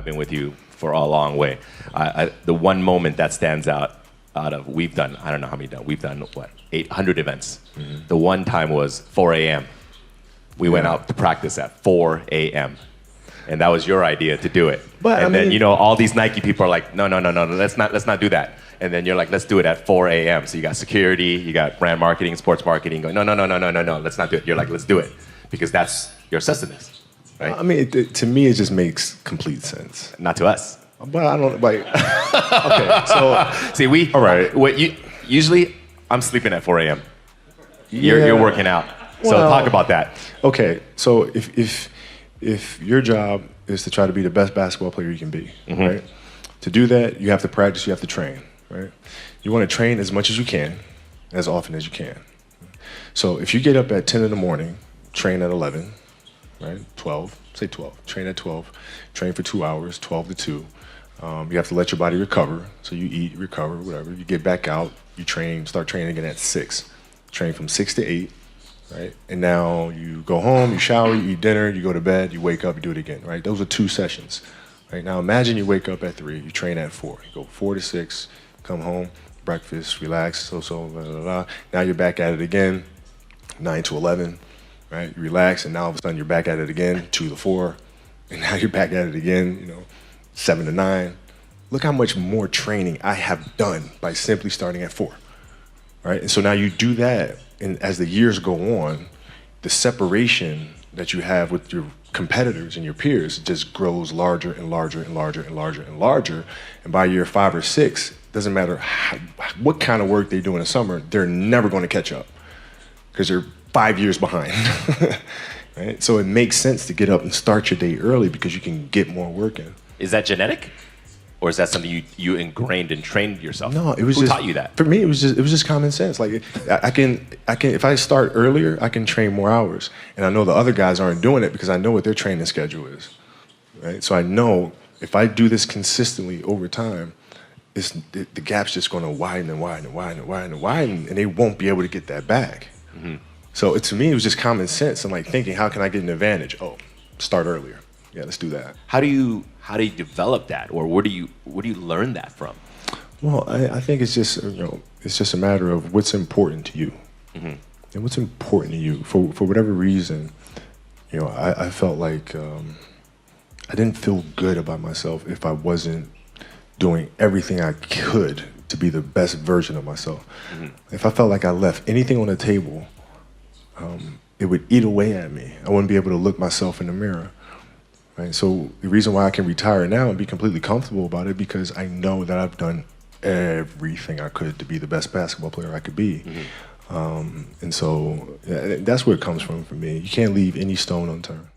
been with you for a long way. The one moment that stands out of, we've done, I don't know how many done, we've done what, 800 events. Mm-hmm. The one time was 4 a.m. We went out to practice at 4 a.m. And that was your idea to do it. But, and then, all these Nike people are like, no, let's not do that. And then you're like, let's do it at 4 a.m. So you got security, you got brand marketing, sports marketing going, no, let's not do it. You're like, let's do it. Because that's your sustenance, right? I mean, to me, it just makes complete sense. Not to us. But I don't, like, okay, so. See, all right. Usually, I'm sleeping at 4 a.m. You're working out. So talk about that. Okay, so if your job is to try to be the best basketball player you can be, mm-hmm. right? To do that, you have to practice, you have to train, right? You want to train as much as you can, as often as you can. So if you get up at 10 in the morning, train at 11, right? 12, say 12, train at 12, train for 2 hours, 12 to 2. You have to let your body recover. So you eat, recover, whatever. You get back out, you train, start training again at 6. Train from 6 to 8, right? And now you go home, you shower, you eat dinner, you go to bed, you wake up, you do it again, right? Those are 2 sessions, right? Now imagine you wake up at 3, you train at 4. You go 4 to 6, come home, breakfast, relax, blah, blah, blah. Now you're back at it again, 9 to 11, right? You relax, and now all of a sudden you're back at it again, 2 to 4, and now you're back at it again, 7 to 9. Look how much more training I have done by simply starting at 4, right? And so now you do that, and as the years go on, the separation that you have with your competitors and your peers just grows larger and larger and larger and larger and larger. And by year 5 or 6, doesn't matter what kind of work they do in the summer, they're never going to catch up because they're 5 years behind. Right? So it makes sense to get up and start your day early because you can get more work in. Is that genetic? Or is that something you ingrained and trained yourself? No, it was Who just, taught you that? For me, it was just common sense. Like I can if I start earlier, I can train more hours, and I know the other guys aren't doing it because I know what their training schedule is, right? So I know if I do this consistently over time, the gap's just going to widen and widen and widen and widen and widen, and they won't be able to get that back. Mm-hmm. So to me, it was just common sense and like thinking, how can I get an advantage? Oh, start earlier. Yeah, let's do that. How do you develop that, or where do you learn that from? Well, I think it's just it's just a matter of what's important to you, mm-hmm. and what's important to you for whatever reason. I felt like I didn't feel good about myself if I wasn't doing everything I could to be the best version of myself. Mm-hmm. If I felt like I left anything on the table, it would eat away at me. I wouldn't be able to look myself in the mirror. Right? So the reason why I can retire now and be completely comfortable about it because I know that I've done everything I could to be the best basketball player I could be. Mm-hmm. And so that's where it comes from for me. You can't leave any stone unturned.